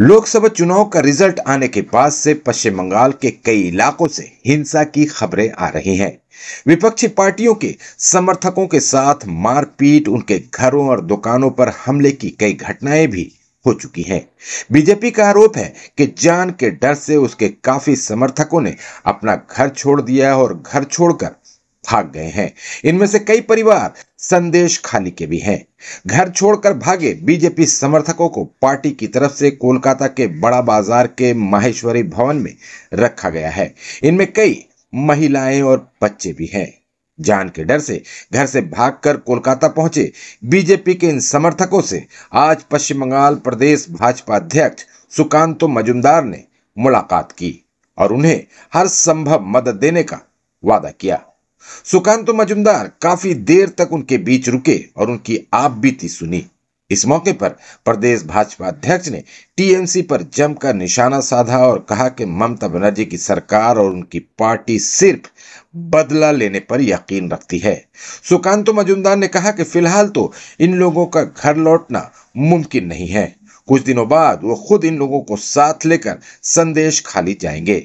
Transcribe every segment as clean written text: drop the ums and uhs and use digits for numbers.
लोकसभा चुनाव का रिजल्ट आने के बाद से पश्चिम बंगाल के कई इलाकों से हिंसा की खबरें आ रही हैं। विपक्षी पार्टियों के समर्थकों के साथ मारपीट, उनके घरों और दुकानों पर हमले की कई घटनाएं भी हो चुकी हैं। बीजेपी का आरोप है कि जान के डर से उसके काफी समर्थकों ने अपना घर छोड़ दिया और घर छोड़कर भाग गए हैं। इनमें से कई परिवार संदेश खाली के भी हैं। घर छोड़कर भागे बीजेपी समर्थकों को पार्टी की तरफ से कोलकाता के बड़ा बाजार के माहेश्वरी भवन में रखा गया है। इनमें कई महिलाएं और बच्चे भी हैं। जान के डर से घर से भागकर कोलकाता पहुंचे बीजेपी के इन समर्थकों से आज पश्चिम बंगाल प्रदेश भाजपा अध्यक्ष सुकांतो मजूमदार ने मुलाकात की और उन्हें हर संभव मदद देने का वादा किया। सुकांतो मजूमदार काफी देर तक उनके बीच रुके और उनकी आप बीती सुनी। इस मौके पर प्रदेश भाजपा अध्यक्ष ने टीएमसी पर जमकर निशाना साधा और कहा कि ममता बनर्जी की सरकार और उनकी पार्टी सिर्फ बदला लेने पर यकीन रखती है। सुकांतो मजूमदार ने कहा कि फिलहाल तो इन लोगों का घर लौटना मुमकिन नहीं है। कुछ दिनों बाद वो खुद इन लोगों को साथ लेकर संदेश खाली जाएंगे।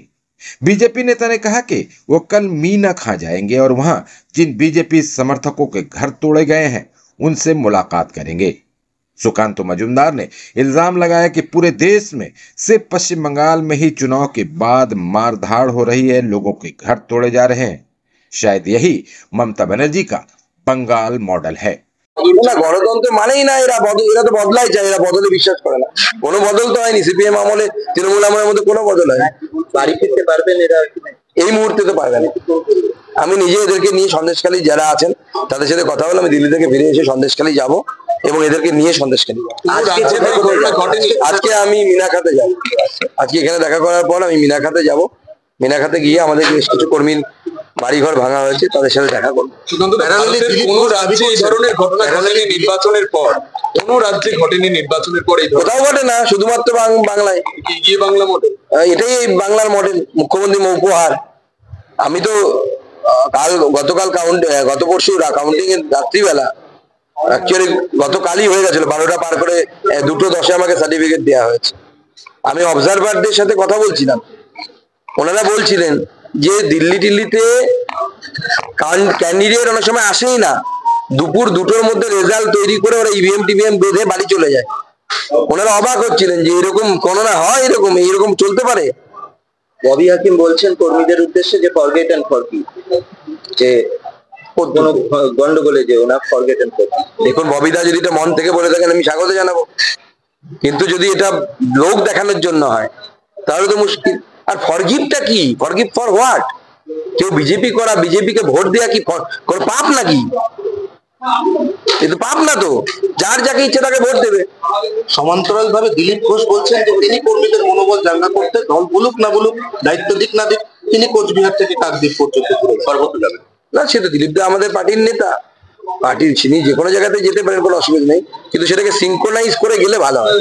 बीजेपी नेता ने कहा कि वो कल मीना खा जाएंगे और वहां जिन बीजेपी समर्थकों के घर तोड़े गए हैं उनसे मुलाकात करेंगे। सुकांतो मजूमदार ने इल्जाम लगाया कि पूरे देश में सिर्फ पश्चिम बंगाल में ही चुनाव के बाद मारधाड़ हो रही है, लोगों के घर तोड़े जा रहे हैं। शायद यही ममता बनर्जी का बंगाल मॉडल है। গণতন্ত্র মানেই না এরা এরা তো বদলাই চায়, এরা বদলে বিশ্বাস করে না। কোনো বদল তো হয়নি সিপিএম আমলে, তৃণমূল আমলের মধ্যে কোনো বদল হয়। বাড়ি ফিরতে পারবেন এরা? এই মুহূর্তে তো পারবে না। আমি নিজে এদেরকে নিয়ে সন্দেশখালী যারা আছেন তাদের সাথে কথা বলে আমি দিল্লি থেকে ফিরে এসে সন্দেশখালী যাব এবং এদেরকে নিয়ে সন্দেশখালী আজকে আমি মিনাখাতে যাব। আজকে এখানে দেখা করার পর আমি মিনাখাতে যাব। মিনাখাতে গিয়ে আমাদের বেশ কিছু কর্মীর বাড়িঘর ভাঙা হয়েছে তাদের সাথে দেখা করবো। কোথাও ঘটে না, শুধুমাত্র বাংলায়। এটাই বাংলার মডেল, মুখ্যমন্ত্রী উপহার। আমি তো গত পরশু কাউন্টিং এর রাত্রিবেলা, অ্যাকচুয়ালি গতকালই হয়ে গেছিল, 12টা পার করে 2:10 আমাকে সার্টিফিকেট দেওয়া হয়েছে। আমি অবজারভারদের সাথে কথা বলছিলাম, ওনারা বলছিলেন যে দিল্লিতে ক্যান্ডিডেট অনেক সময় আসেই না, দুপুর 2টোর মধ্যে রেজাল্ট তৈরি করে ওরা ইভিএম টিভিএম বেঁধে বাড়ি চলে যায়। ওনারা অবাক হচ্ছিলেন যে এরকম গণনা হয়, এরকম চলতে পারে। ববি হাকিম বলছেন কর্মীদের উদ্দেশ্যে যে ফরগেট এন্ড ফরগিভ, যে কোনো গন্ডগোলে যেও না, ফরগেট এন্ড ফরগিভ। দেখুন, ববিদা যদি এটা মন থেকে বলে থাকেন আমি স্বাগত জানাবো, কিন্তু যদি এটা লোক দেখানোর জন্য হয় তাহলে তো মুশকিল। আর ফরগিভটা কি? Forgive for what? কেউ বিজেপি করা, বিজেপিকে ভোট দেওয়া কি পাপ নাকি? কিন্তু পাপ না তো, যার যাকে ইচ্ছে তাকে ভোট দেবে। সমান্তরাল ভাবে দিলীপ ঘোষ বলছেন যে তিনি কর্মীদের মনোবল জাঙ্গা করতে দল বলুক না বলুক, দায়িত্ব দিক না দিক, তিনি কোচবিহার থেকে কাকদ্বীপ পর্যন্ত সর্বত্র যাবেন। না, সেটা দিলীপ দা আমাদের পার্টির নেতা, পার্টির তিনি যে কোনো জায়গাতে যেতে পারেন, কোনো অসুবিধা নেই, কিন্তু সেটাকে সিঙ্ক্রোনাইজ করে গেলে ভালো হয়।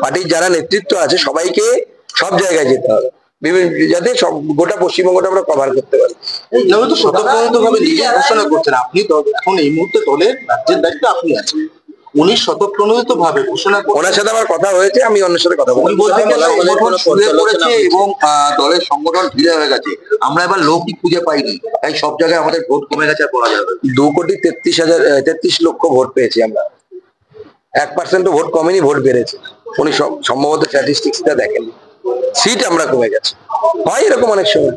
পার্টির যারা নেতৃত্ব আছে সবাইকে সব জায়গায় যেতে হবে, যাতে সব গোটা পশ্চিমবঙ্গটা আমরা কভার করতে পারি। তো স্বতঃপ্রণোদিত ভাবে নিজে ঘোষণা করছেন আপনি, এখন এই মুহূর্তে দলের রাজ্যের দায়িত্বে আপনি আছেন, উনি স্বতঃপ্রণোদিত ভাবে ঘোষণা, ওনার সাথে আমার কথা হয়েছে, আমি অন্যের সাথে কথা বলবো। এবং দলের সংগঠন ঢিলে হয়ে গেছে, আমরা এবার লোকই খুঁজে পাইনি, তাই সব জায়গায় আমাদের ভোট কমে গেছে। 2,33,000 লক্ষ ভোট পেয়েছি আমরা, 1% ভোট কমেনি, ভোট বেড়েছে। উনি সম্ভবত স্ট্যাটিস্টিক্সটা দেখেন, সিট আমরা কমে গেছে, হয় এরকম অনেক সময়।